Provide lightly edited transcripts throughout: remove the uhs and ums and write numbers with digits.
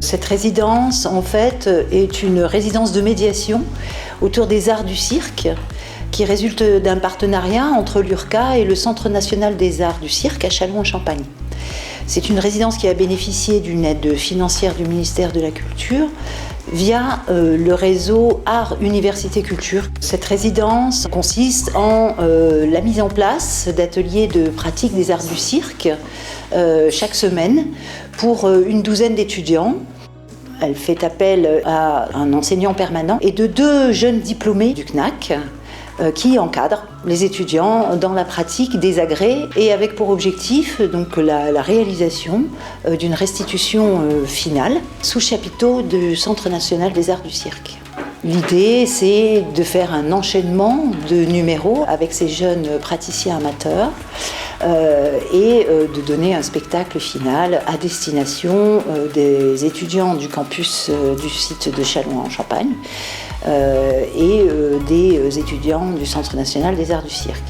Cette résidence, en fait, est une résidence de médiation autour des arts du cirque qui résulte d'un partenariat entre l'URCA et le Centre national des arts du cirque à Châlons-en-Champagne. C'est une résidence qui a bénéficié d'une aide financière du ministère de la Culture via le réseau Art Université Culture. Cette résidence consiste en la mise en place d'ateliers de pratique des arts du cirque chaque semaine pour une douzaine d'étudiants. Elle fait appel à un enseignant permanent et de 2 jeunes diplômés du CNAC qui encadrent les étudiants dans la pratique des agrès et avec pour objectif donc, la réalisation d'une restitution finale sous chapiteau du Centre national des arts du cirque. L'idée, c'est de faire un enchaînement de numéros avec ces jeunes praticiens amateurs et de donner un spectacle final à destination des étudiants du campus du site de Châlons-en-Champagne et des étudiants du Centre national des arts du cirque.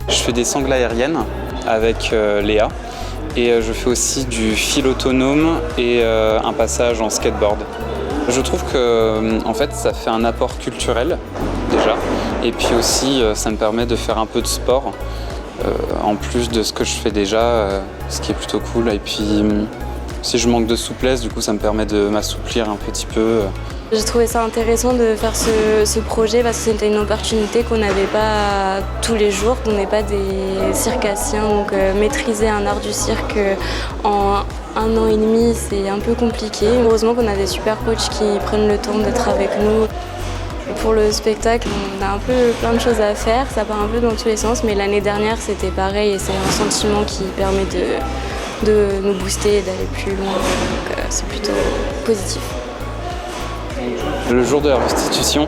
Je fais des sangles aériennes avec Léa et je fais aussi du fil autonome et un passage en skateboard. Je trouve que en fait, ça fait un apport culturel déjà et puis aussi ça me permet de faire un peu de sport en plus de ce que je fais déjà, ce qui est plutôt cool. Et puis si je manque de souplesse, du coup ça me permet de m'assouplir un petit peu. J'ai trouvé ça intéressant de faire ce projet parce que c'était une opportunité qu'on n'avait pas tous les jours. On n'est pas des circassiens, donc maîtriser un art du cirque en 1 an et demi, c'est un peu compliqué. Heureusement qu'on a des super coachs qui prennent le temps d'être avec nous. Pour le spectacle, on a un peu plein de choses à faire, ça part un peu dans tous les sens, mais l'année dernière c'était pareil et c'est un sentiment qui permet de nous booster et d'aller plus loin, donc c'est plutôt positif. Le jour de la restitution,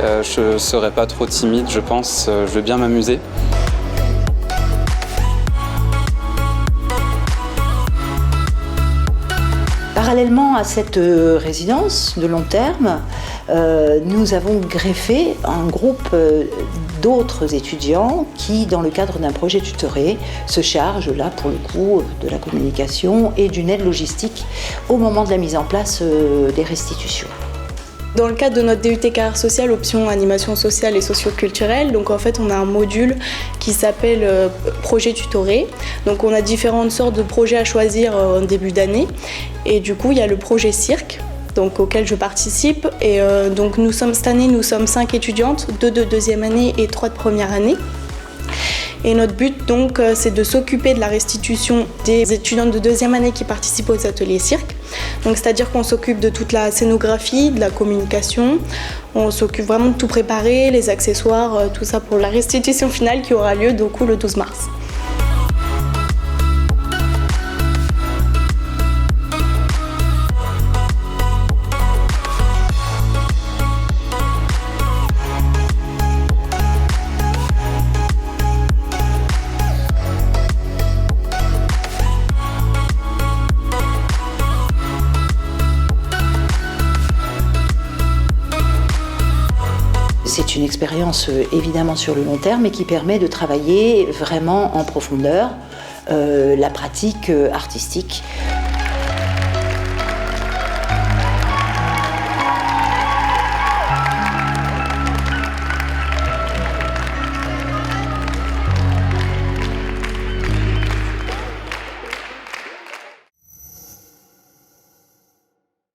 je ne serai pas trop timide, je pense, je vais bien m'amuser. Parallèlement à cette résidence de long terme, nous avons greffé un groupe d'autres étudiants qui, dans le cadre d'un projet tutoré, se chargent là pour le coup de la communication et d'une aide logistique au moment de la mise en place des restitutions. Dans le cadre de notre DUT carrière sociale, option animation sociale et socio-culturelle, donc en fait on a un module qui s'appelle projet tutoré. Donc on a différentes sortes de projets à choisir en début d'année. Et du coup il y a le projet cirque, donc auquel je participe. Et donc cette année nous sommes 5 étudiantes, 2 de 2e année et 3 de 1re année. Et notre but donc c'est de s'occuper de la restitution des étudiantes de 2e année qui participent aux ateliers cirque. Donc c'est-à-dire qu'on s'occupe de toute la scénographie, de la communication, on s'occupe vraiment de tout préparer, les accessoires, tout ça pour la restitution finale qui aura lieu du coup le 12 mars. C'est une expérience évidemment sur le long terme et qui permet de travailler vraiment en profondeur la pratique artistique.